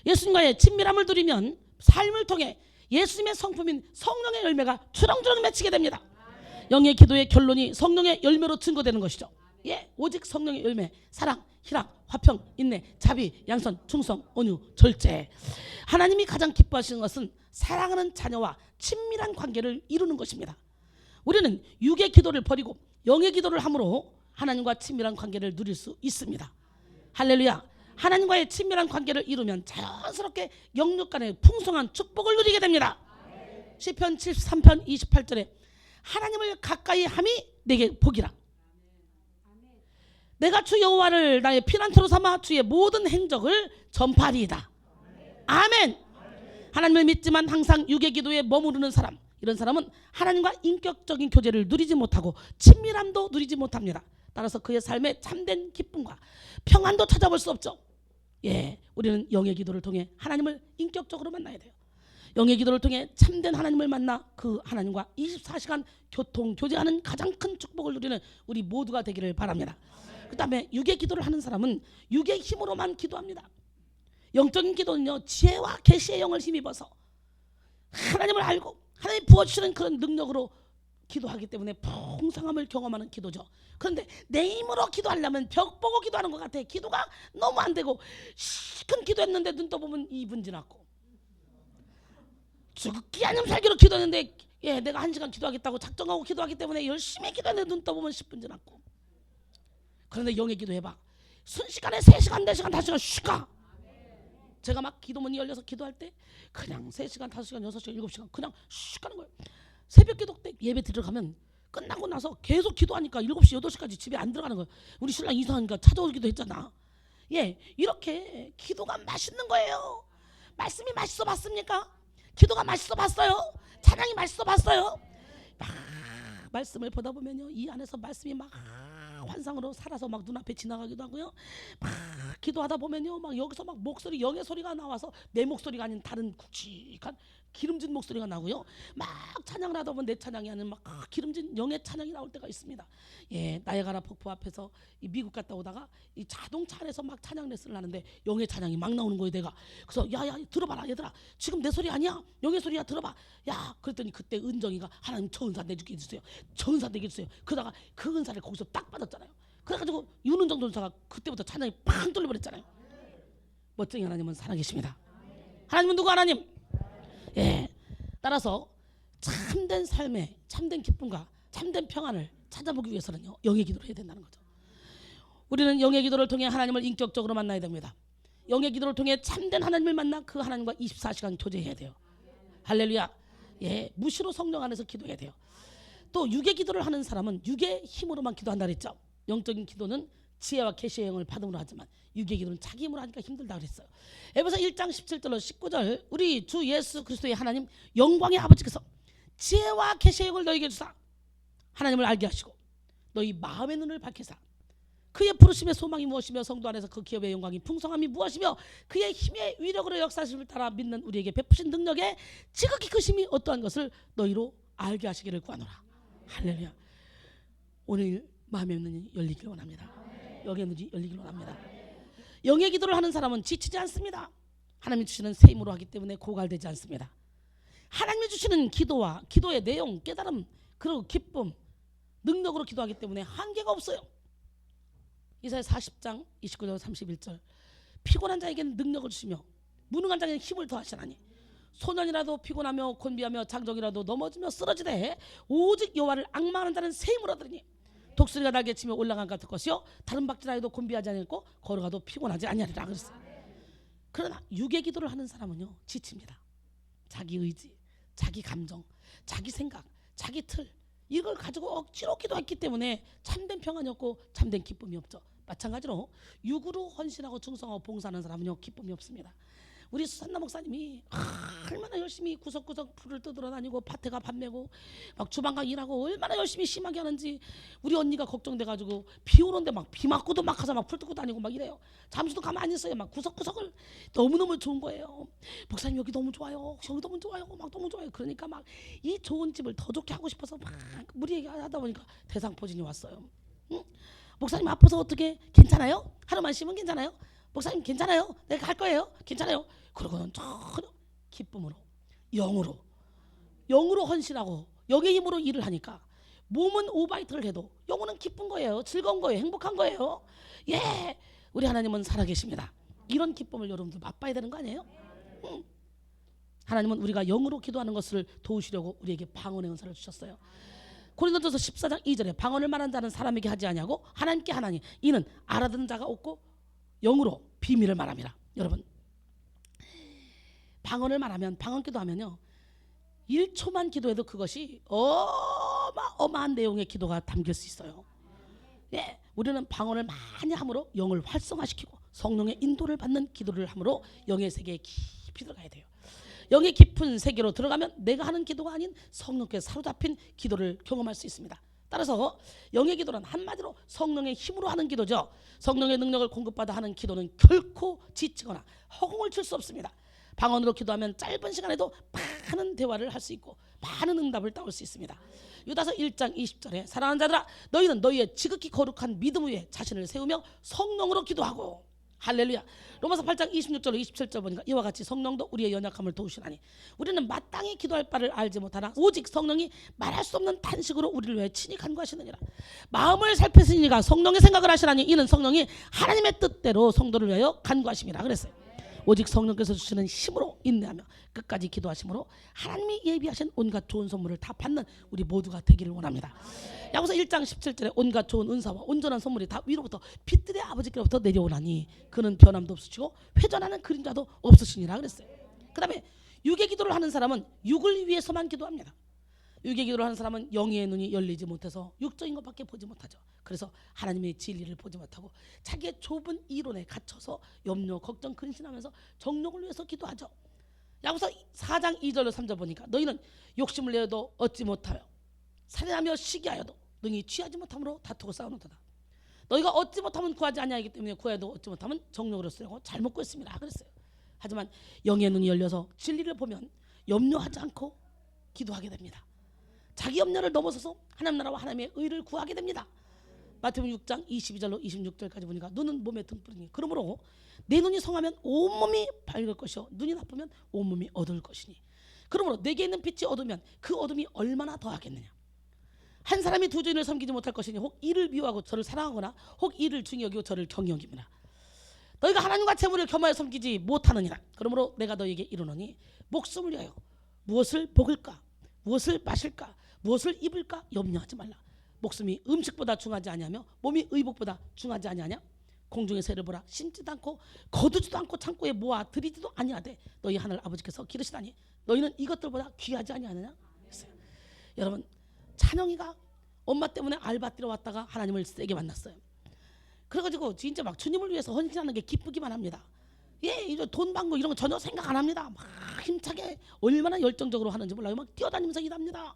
예수님과의 친밀함을 누리면 삶을 통해 예수님의 성품인 성령의 열매가 주렁주렁 맺히게 됩니다. 영의 기도의 결론이 성령의 열매로 증거되는 것이죠. 예, 오직 성령의 열매, 사랑, 희락, 화평, 인내, 자비, 양선, 충성, 온유, 절제. 하나님이 가장 기뻐하시는 것은 사랑하는 자녀와 친밀한 관계를 이루는 것입니다. 우리는 육의 기도를 버리고 영의 기도를 함으로 하나님과 친밀한 관계를 누릴 수 있습니다. 할렐루야. 하나님과의 친밀한 관계를 이루면 자연스럽게 영육 간의 풍성한 축복을 누리게 됩니다. 시편 73편 28절에 하나님을 가까이 함이 내게 복이라. 내가 주 여호와를 나의 피난처로 삼아 주의 모든 행적을 전파하리이다. 아멘. 하나님을 믿지만 항상 육의 기도에 머무르는 사람, 이런 사람은 하나님과 인격적인 교제를 누리지 못하고 친밀함도 누리지 못합니다. 따라서 그의 삶에 참된 기쁨과 평안도 찾아볼 수 없죠. 예, 우리는 영의 기도를 통해 하나님을 인격적으로 만나야 돼요. 영의 기도를 통해 참된 하나님을 만나 그 하나님과 24시간 교제하는 가장 큰 축복을 누리는 우리 모두가 되기를 바랍니다. 그 다음에 육의 기도를 하는 사람은 육의 힘으로만 기도합니다. 영적인 기도는요, 지혜와 계시의 영을 힘입어서 하나님을 알고 하나님이 부어주시는 그런 능력으로 기도하기 때문에 풍성함을 경험하는 기도죠. 그런데 내 힘으로 기도하려면 벽 보고 기도하는 것 같아. 기도가 너무 안 되고 시큰 기도했는데 눈 떠보면 2분 지났고 죽기 아니면 살기로 기도했는데 예, 내가 1시간 기도하겠다고 작정하고 기도하기 때문에 열심히 기도했는데 눈 떠보면 10분 지났고 그런데 영의 기도 해봐. 순식간에 3시간, 4시간, 5시간 쉬가. 제가 막 기도문이 열려서 기도할 때 그냥 3시간, 5시간, 6시간, 7시간 그냥 쉬 가는 거예요. 새벽 기도 때 예배 들어가면 끝나고 나서 계속 기도하니까 7시, 8시까지 집에 안 들어가는 거예요. 우리 신랑 이상하니까 찾아오기도 했잖아. 예, 이렇게 기도가 맛있는 거예요. 말씀이 맛있어 봤습니까? 기도가 맛있어 봤어요? 찬양이 맛있어 봤어요? 막 말씀을 보다 보면요, 이 안에서 말씀이 막 환상으로 살아서 막 눈앞에 지나가기도 하고요. 막 기도하다 보면요, 막 여기서 막 목소리, 영의 소리가 나와서 내 목소리가 아닌 다른 굵직한 기름진 목소리가 나고요. 막 찬양을 하다 보면 내 찬양이 아닌 막 기름진 영의 찬양이 나올 때가 있습니다. 예, 나이아가라 폭포 앞에서 이 미국 갔다 오다가 이 자동차 안에서 막 찬양 레슨을 하는데 영의 찬양이 막 나오는 거예요. 내가 그래서 야야 들어봐라 얘들아, 지금 내 소리 아니야, 영의 소리야, 들어봐. 야, 그랬더니 그때 은정이가 하나님 저 은사 내주게 해주세요, 저 은사 내게 해주세요. 그러다가 그 은사를 거기서 딱 받았잖아요. 그래가지고 윤은정 전사가 그때부터 찬양이 팡 돌려버렸잖아요. 멋쟁이 하나님은 살아계십니다. 하나님은 누구? 하나님. 예, 따라서 참된 삶에 참된 기쁨과 참된 평안을 찾아보기 위해서는요, 영의 기도를 해야 된다는 거죠. 우리는 영의 기도를 통해 하나님을 인격적으로 만나야 됩니다. 영의 기도를 통해 참된 하나님을 만나 그 하나님과 24시간 교제해야 돼요. 할렐루야. 예, 무시로 성령 안에서 기도해야 돼요. 또 육의 기도를 하는 사람은 육의 힘으로만 기도한다 그랬죠. 영적인 기도는 지혜와 계시의 영을 받음으로 하지만 육의 기도는 자기 힘으로 하니까 힘들다 그랬어요. 에베소 1장 17절로 19절, 우리 주 예수 그리스도의 하나님 영광의 아버지께서 지혜와 계시의 영을 너희에게 주사 하나님을 알게 하시고 너희 마음의 눈을 밝히사 그의 부르심의 소망이 무엇이며 성도 안에서 그 기업의 영광이 풍성함이 무엇이며 그의 힘의 위력으로 역사하심을 따라 믿는 우리에게 베푸신 능력의 지극히 크심이 어떠한 것을 너희로 알게 하시기를 구하노라. 할렐루야. 오늘 마음의 눈이 열리길 원합니다. 영의 눈이 열리길 원합니다. 영의 기도를 하는 사람은 지치지 않습니다. 하나님이 주시는 새 힘으로 하기 때문에 고갈되지 않습니다. 하나님이 주시는 기도와 기도의 내용, 깨달음, 그리고 기쁨, 능력으로 기도하기 때문에 한계가 없어요. 이사야 40장 29절 31절, 피곤한 자에게는 능력을 주시며 무능한 자에게는 힘을 더하시나니 소년이라도 피곤하며 곤비하며 장정이라도 넘어지며 쓰러지되 오직 여호와를 앙망하는 자는 새 힘을 얻으리니 독수리가 날개치며 올라간 같을 것이요 다른 박질하여도 곤비하지 아니하고 걸어가도 피곤하지 아니하리라 그랬어요. 그러나 육의 기도를 하는 사람은요, 지칩니다. 자기 의지, 자기 감정, 자기 생각, 자기 틀, 이걸 가지고 억지로 기도했기 때문에 참된 평안이 없고 참된 기쁨이 없죠. 마찬가지로 육으로 헌신하고 충성하고 봉사하는 사람은요, 기쁨이 없습니다. 우리 수산나 목사님이 얼마나 열심히 구석구석 풀을 뜯으러 다니고 밭에 가 밥 메고 막 주방가 일하고 얼마나 열심히 심하게 하는지 우리 언니가 걱정돼가지고 비 오는데 막 비 맞고도 막 가서 막 풀 뜯고 다니고 막 이래요. 잠시도 가만히 있어요. 막 구석구석을 너무너무 좋은 거예요. 목사님 여기 너무 좋아요, 여기 너무 좋아요, 막 너무 좋아요. 그러니까 막 이 좋은 집을 더 좋게 하고 싶어서 막 무리하게 하다 보니까 대상포진이 왔어요. 응? 목사님 아파서 어떻게 괜찮아요? 하루만 쉬면 괜찮아요? 목사님 괜찮아요? 내가 갈 거예요. 괜찮아요. 그러고는 전혀 기쁨으로 영으로 헌신하고 영의 힘으로 일을 하니까 몸은 오바이트를 해도 영혼은 기쁜 거예요. 즐거운 거예요. 행복한 거예요. 예, 우리 하나님은 살아계십니다. 이런 기쁨을 여러분들 맛봐야 되는 거 아니에요? 하나님은 우리가 영으로 기도하는 것을 도우시려고 우리에게 방언의 은사를 주셨어요. 고린도전서 14장 2절에 방언을 말하는 자는 사람에게 하지 아니하고 하나님께 하나니 이는 알아듣는 자가 없고 영으로 비밀을 말함이라. 여러분, 방언을 말하면, 방언 기도하면요, 1초만 기도해도 그것이 어마어마한 내용의 기도가 담길 수 있어요. 예, 우리는 방언을 많이 함으로 영을 활성화시키고 성령의 인도를 받는 기도를 함으로 영의 세계에 깊이 들어가야 돼요. 영의 깊은 세계로 들어가면 내가 하는 기도가 아닌 성령께 사로잡힌 기도를 경험할 수 있습니다. 따라서 영의 기도는 한마디로 성령의 힘으로 하는 기도죠. 성령의 능력을 공급받아 하는 기도는 결코 지치거나 허공을 칠 수 없습니다. 방언으로 기도하면 짧은 시간에도 많은 대화를 할 수 있고 많은 응답을 따올 수 있습니다. 유다서 1장 20절에 사랑하는 자들아 너희는 너희의 지극히 거룩한 믿음 위에 자신을 세우며 성령으로 기도하고, 할렐루야. 로마서 8장 26절로 27절 보니까 이와 같이 성령도 우리의 연약함을 도우시나니 우리는 마땅히 기도할 바를 알지 못하나 오직 성령이 말할 수 없는 탄식으로 우리를 위해 친히 간구하시느니라. 마음을 살피시니가 성령의 생각을 하시나니 이는 성령이 하나님의 뜻대로 성도를 위하여 간구하심이라 그랬어요. 오직 성령께서 주시는 힘으로 인내하며 끝까지 기도하심으로 하나님이 예비하신 온갖 좋은 선물을 다 받는 우리 모두가 되기를 원합니다. 야고보서 1장 17절에 온갖 좋은 은사와 온전한 선물이 다 위로부터 빛들의 아버지께로부터 내려오나니 그는 변함도 없으시고 회전하는 그림자도 없으시니라 그랬어요. 그 다음에 육의 기도를 하는 사람은 육을 위해서만 기도합니다. 육의 기도를 하는 사람은 영의 눈이 열리지 못해서 육적인 것밖에 보지 못하죠. 그래서 하나님의 진리를 보지 못하고 자기의 좁은 이론에 갇혀서 염려, 걱정, 근심하면서 정욕을 위해서 기도하죠. 야고보서 4장 2절로 3절 보니까 너희는 욕심을 내어도 얻지 못하여 살인하며 시기하여도 능히 취하지 못함으로 다투고 싸우는도다. 너희가 얻지 못하면 구하지 아니하기 때문에 구해도 얻지 못하면 정욕으로 쓰려고 잘못 구했습니다 그랬어요. 하지만 영의 눈이 열려서 진리를 보면 염려하지 않고 기도하게 됩니다. 자기 염려를 넘어서서 하나님 나라와 하나님의 의를 구하게 됩니다. 마태복음 6장 22절로 26절까지 보니까 눈은 몸의 등불이니 그러므로 내 눈이 성하면 온몸이 밝을 것이요 눈이 나쁘면 온몸이 어두울 것이니 그러므로 내게 있는 빛이 어두면 그 어둠이 얼마나 더하겠느냐. 한 사람이 두 주인을 섬기지 못할 것이니 혹 이를 미워하고 저를 사랑하거나 혹 이를 중히 여기고 저를 경히 여김이라. 너희가 하나님과 재물을 겸하여 섬기지 못하느니라. 그러므로 내가 너희에게 이르노니 목숨을 위하여 무엇을 먹을까 무엇을 마실까 무엇을 입을까 염려하지 말라. 목숨이 음식보다 중하지 아니하며 몸이 의복보다 중하지 아니하냐. 공중의 새를 보라. 심지도 않고 거두지도 않고 창고에 모아 들이지도 아니하되 너희 하늘 아버지께서 기르시다니 너희는 이것들보다 귀하지 아니하느냐. 여러분 찬영이가 엄마 때문에 알바 뛰러 왔다가 하나님을 세게 만났어요. 그래가지고 진짜 막 주님을 위해서 헌신하는 게 기쁘기만 합니다. 예, 이제 돈 받고 이런 거 전혀 생각 안 합니다. 막 힘차게 얼마나 열정적으로 하는지 몰라요. 막 뛰어다니면서 일합니다.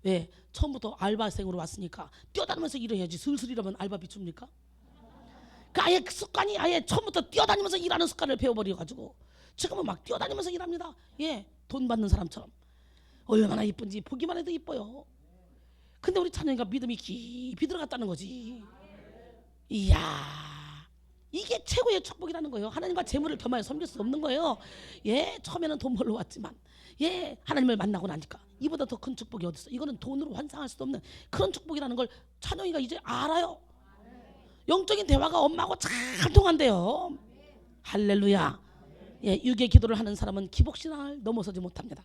왜? 처음부터 알바생으로 왔으니까 뛰어다니면서 일해야지. 슬슬 일하면 알바비 줍니까? 그 아예 그 습관이 아예 처음부터 뛰어다니면서 일하는 습관을 배워버려가지고 지금은 막 뛰어다니면서 일합니다. 예, 돈 받는 사람처럼. 얼마나 이쁜지 보기만 해도 이뻐요. 근데 우리 찬영이가 믿음이 깊이 들어갔다는 거지. 이야, 이게 최고의 축복이라는 거예요. 하나님과 재물을 겸하여 섬길 수 없는 거예요. 예, 처음에는 돈 벌러 왔지만 예, 하나님을 만나고 나니까 이보다 더 큰 축복이 어디 있어. 이거는 돈으로 환상할 수도 없는 그런 축복이라는 걸 찬영이가 이제 알아요. 영적인 대화가 엄마하고 잘 통한대요. 할렐루야. 예, 육의 기도를 하는 사람은 기복신앙을 넘어서지 못합니다.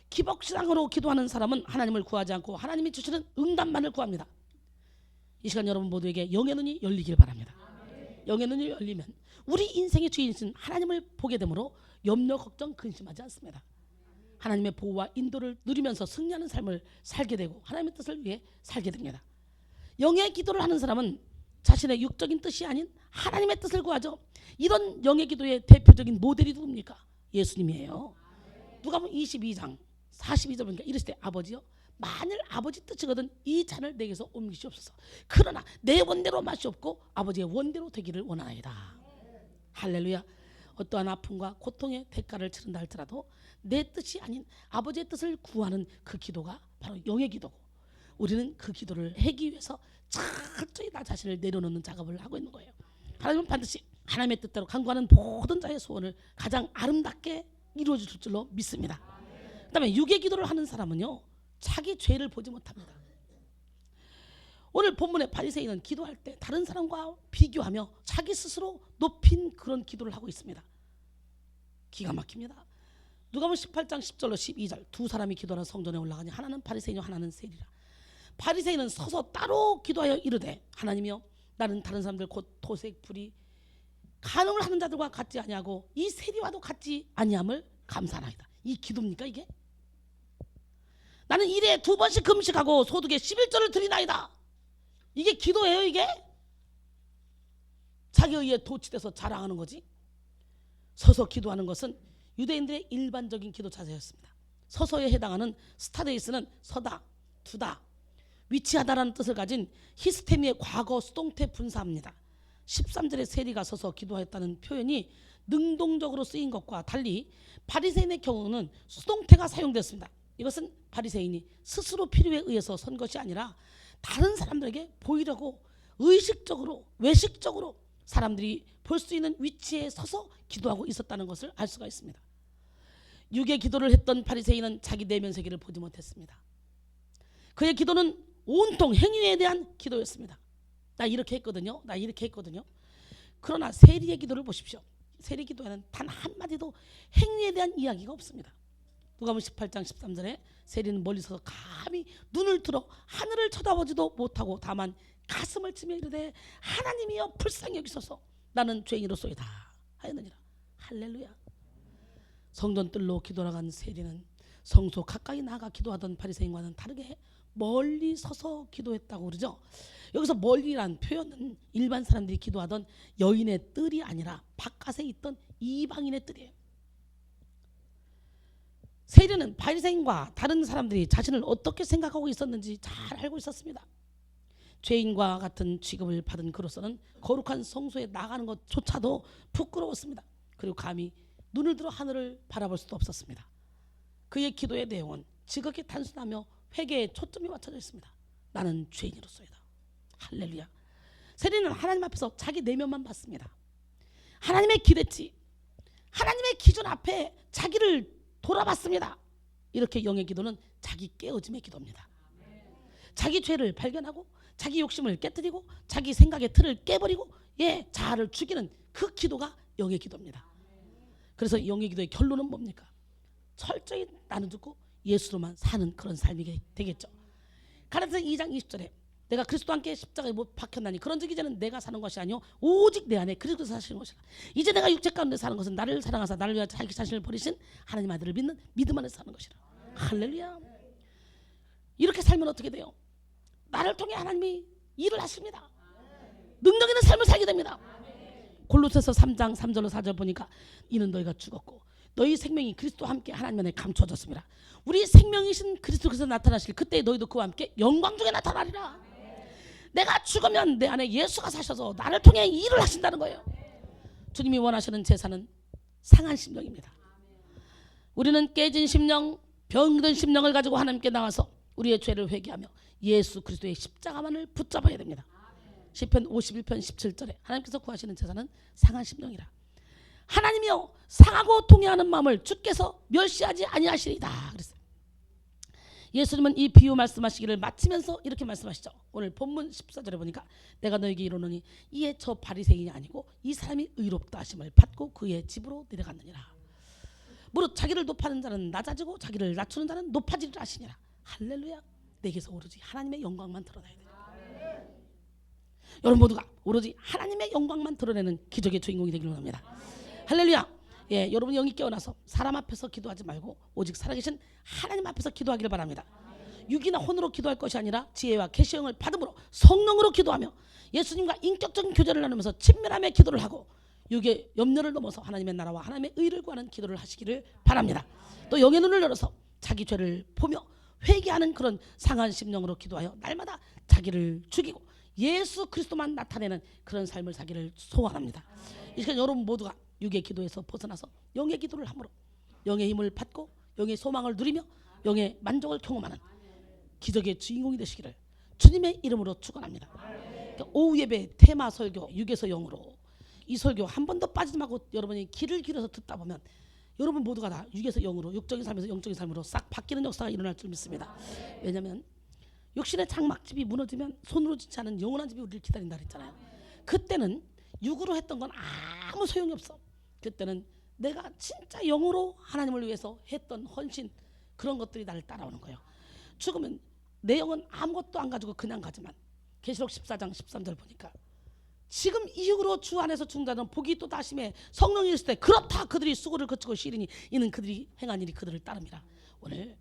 기복신앙으로 기도하는 사람은 하나님을 구하지 않고 하나님이 주시는 응답만을 구합니다. 이 시간 여러분 모두에게 영의 눈이 열리길 바랍니다. 영의 눈이 열리면 우리 인생의 주인이신 하나님을 보게 되므로 염려, 걱정, 근심하지 않습니다. 하나님의 보호와 인도를 누리면서 승리하는 삶을 살게 되고 하나님의 뜻을 위해 살게 됩니다. 영의 기도를 하는 사람은 자신의 육적인 뜻이 아닌 하나님의 뜻을 구하죠. 이런 영의 기도의 대표적인 모델이 누굽니까? 예수님이에요. 누가복음 22장 42절 보니까 이르시되 아버지여 만일 아버지 뜻이거든 이 잔을 내게서 옮기시옵소서. 그러나 내 원대로 마시옵고 아버지의 원대로 되기를 원하나이다. 할렐루야. 어떠한 아픔과 고통의 대가를 치른다 할지라도 내 뜻이 아닌 아버지의 뜻을 구하는 그 기도가 바로 영의 기도고 우리는 그 기도를 하기 위해서 철저히 나 자신을 내려놓는 작업을 하고 있는 거예요. 하나님은 반드시 하나님의 뜻대로 간구하는 모든 자의 소원을 가장 아름답게 이루어 주실 줄로 믿습니다. 그 다음에 육의 기도를 하는 사람은요 자기 죄를 보지 못합니다. 오늘 본문의 바리새인은 기도할 때 다른 사람과 비교하며 자기 스스로 높인 그런 기도를 하고 있습니다. 기가 막힙니다. 누가복음 18장 10절로 12절 두 사람이 기도하러 성전에 올라가니 하나는 바리새인이요 하나는 세리라. 바리새인은 서서 따로 기도하여 이르되 하나님이여 나는 다른 사람들 곧 토색 불이 간음을 하는 자들과 같지 아니하고 이 세리와도 같지 아니함을 감사하나이다. 이 기도입니까 이게? 나는 일에 2번씩 금식하고 소득의 11조를 드리나이다. 이게 기도예요 이게? 자기 의에 도취돼서 자랑하는 거지. 서서 기도하는 것은 유대인들의 일반적인 기도 자세였습니다. 서서에 해당하는 스타데이스는 서다, 두다, 위치하다라는 뜻을 가진 히스테미의 과거 수동태 분사입니다. 13절에 세리가 서서 기도하였다는 표현이 능동적으로 쓰인 것과 달리 바리새인의 경우는 수동태가 사용됐습니다. 이것은 바리새인이 스스로 필요에 의해서 선 것이 아니라 다른 사람들에게 보이려고 의식적으로 외식적으로 사람들이 볼 수 있는 위치에 서서 기도하고 있었다는 것을 알 수가 있습니다. 육의 기도를 했던 바리새인은 자기 내면 세계를 보지 못했습니다. 그의 기도는 온통 행위에 대한 기도였습니다. 나 이렇게 했거든요. 나 이렇게 했거든요. 그러나 세리의 기도를 보십시오. 세리 기도에는 단 한마디도 행위에 대한 이야기가 없습니다. 누가복음 18장 13절에 세리는 멀리 서서 감히 눈을 들어 하늘을 쳐다보지도 못하고 다만 가슴을 치며 이르되 하나님이여 불쌍히 여기소서 나는 죄인으로소이다 하였느니라. 할렐루야. 성전 뜰로 기도나간 세리는 성소 가까이 나가 기도하던 바리새인과는 다르게 멀리 서서 기도했다고 그러죠. 여기서 멀리란 표현은 일반 사람들이 기도하던 여인의 뜰이 아니라 바깥에 있던 이방인의 뜰이에요. 세리는 바리새인과 다른 사람들이 자신을 어떻게 생각하고 있었는지 잘 알고 있었습니다. 죄인과 같은 취급을 받은 그로서는 거룩한 성소에 나가는 것조차도 부끄러웠습니다. 그리고 감히 눈을 들어 하늘을 바라볼 수도 없었습니다. 그의 기도의 내용은 지극히 단순하며 회개에 초점이 맞춰져 있습니다. 나는 죄인으로서이다. 할렐루야. 세리는 하나님 앞에서 자기 내면만 봤습니다. 하나님의 기대치, 하나님의 기준 앞에 자기를 돌아봤습니다. 이렇게 영의 기도는 자기 깨어짐의 기도입니다. 자기 죄를 발견하고 자기 욕심을 깨뜨리고 자기 생각의 틀을 깨버리고 자아를 죽이는 그 기도가 영의 기도입니다. 그래서 영의 기도의 결론은 뭡니까? 철저히 나는 듣고 예수로만 사는 그런 삶이 되겠죠. 가라사서 2장 20절에 내가 그리스도와 함께 십자가에 못 박혔나니 그런즉 이제는 내가 사는 것이 아니요 오직 내 안에 그리스도께서 사시는 것이라. 이제 내가 육체 가운데 사는 것은 나를 사랑하사 나를 위하여 자기 자신을 버리신 하나님 아들을 믿는 믿음 안에서 사는 것이라. 할렐루야. 이렇게 살면 어떻게 돼요? 나를 통해 하나님이 일을 하십니다. 능력 있는 삶을 살게 됩니다. 골로새서 3장 3절로 4절 보니까 이는 너희가 죽었고 너희 생명이 그리스도와 함께 하나님 안에 감춰졌습니다. 우리 생명이신 그리스도께서 나타나실 그때 너희도 그와 함께 영광 중에 나타나리라. 내가 죽으면 내 안에 예수가 사셔서 나를 통해 일을 하신다는 거예요. 주님이 원하시는 제사는 상한 심령입니다. 우리는 깨진 심령, 병든 심령을 가지고 하나님께 나와서 우리의 죄를 회개하며 예수 그리스도의 십자가만을 붙잡아야 됩니다. 시편 51편 17절에 하나님께서 구하시는 제사는 상한 심령이라. 하나님이여 상하고 통해하는 마음을 주께서 멸시하지 아니하시리다 그랬어요. 예수님은 이 비유 말씀하시기를 마치면서 이렇게 말씀하시죠. 오늘 본문 14절에 보니까 내가 너에게 이르노니 이에 저 바리새인이 아니고 이 사람이 의롭다 하심을 받고 그의 집으로 내려갔느니라. 무릇 자기를 높아하는 자는 낮아지고 자기를 낮추는 자는 높아지리라 하시니라. 할렐루야. 내게서 오로지 하나님의 영광만 드러나야 돼요. 여러분 모두가 오로지 하나님의 영광만 드러내는 기적의 주인공이 되기를 원합니다. 할렐루야. 여러분 영이 깨어나서 사람 앞에서 기도하지 말고 오직 살아계신 하나님 앞에서 기도하기를 바랍니다. 육이나 혼으로 기도할 것이 아니라 지혜와 계시형을 받음으로 성령으로 기도하며 예수님과 인격적인 교제를 나누면서 친밀함의 기도를 하고 육의 염려를 넘어서 하나님의 나라와 하나님의 의를 구하는 기도를 하시기를 바랍니다. 또 영의 눈을 열어서 자기 죄를 보며 회개하는 그런 상한 심령으로 기도하여 날마다 자기를 죽이고 예수 그리스도만 나타내는 그런 삶을 살기를 소원합니다. 이 시간 여러분 모두가 육의 기도에서 벗어나서 영의 기도를 함으로 영의 힘을 받고 영의 소망을 누리며 영의 만족을 경험하는 기적의 주인공이 되시기를 주님의 이름으로 축원합니다. 그러니까 오후 예배 테마 설교 6에서 0으로 이 설교 한 번도 빠지지 말고 여러분이 귀를 기울여서 듣다 보면 여러분 모두가 다 6에서 0으로 육적인 삶에서 영적인 삶으로 싹 바뀌는 역사가 일어날 줄 믿습니다. 왜냐하면 육신의 장막집이 무너지면 손으로 짓지 않은 영원한 집이 우리를 기다린다 그랬잖아요. 그때는 육으로 했던 건 아무 소용이 없어. 그때는 내가 진짜 영으로 하나님을 위해서 했던 헌신 그런 것들이 나를 따라오는 거예요. 죽으면 내 영은 아무것도 안 가지고 그냥 가지만 계시록 14장 13절 보니까 지금 이 육으로 주 안에서 죽는다는 복이 또 다심에 성령이 있을 때 그렇다 그들이 수고를 거치고 쉬리니 이는 그들이 행한 일이 그들을 따릅니다. 오늘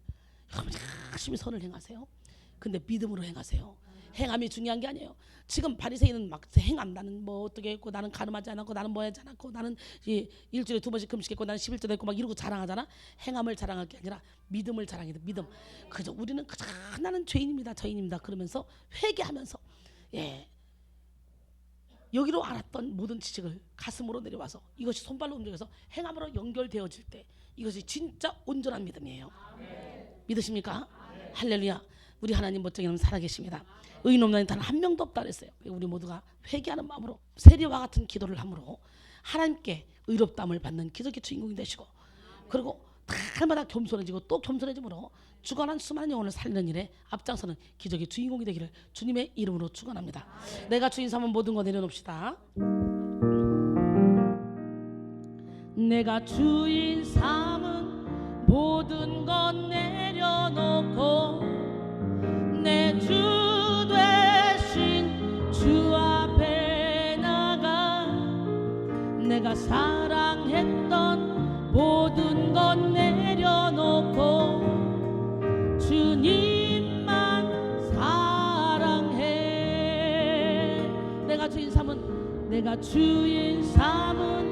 여러분 열심히 선을 행하세요. 근데 믿음으로 행하세요. 행함이 중요한 게 아니에요. 지금 바리새인은 막 행함 나는 뭐 어떻게 했고 나는 가늠하지 않았고 나는 뭐 하지 않았고 나는 일주일에 2번씩 금식했고 나는 11조 했고 막 이러고 자랑하잖아. 행함을 자랑할 게 아니라 믿음을 자랑해야 돼. 믿음. 그저 우리는 그저 나는 죄인입니다. 저인입니다. 그러면서 회개하면서 여기로 알았던 모든 지식을 가슴으로 내려와서 이것이 손발로 움직여서 행함으로 연결되어질 때 이것이 진짜 온전한 믿음이에요. 믿으십니까? 할렐루야. 우리 하나님 멋쟁이 는 살아계십니다. 의인 없나니 단 한 명도 없다 그랬어요. 우리 모두가 회개하는 마음으로 세리와 같은 기도를 함으로 하나님께 의롭다함을 받는 기적의 주인공이 되시고 그리고 날마다 겸손해지고 또 겸손해짐으로 죽어난 수많은 영혼을 살리는 일에 앞장서는 기적의 주인공이 되기를 주님의 이름으로 축원합니다. 내가 주인 삼은 모든 거 내려놓읍시다. 내가 주인 삼은 모든 것 내려놓고 내 주 되신 주 앞에 나가 내가 사랑했던 모든 것 내려놓고 주님만 사랑해. 내가 주인 삼은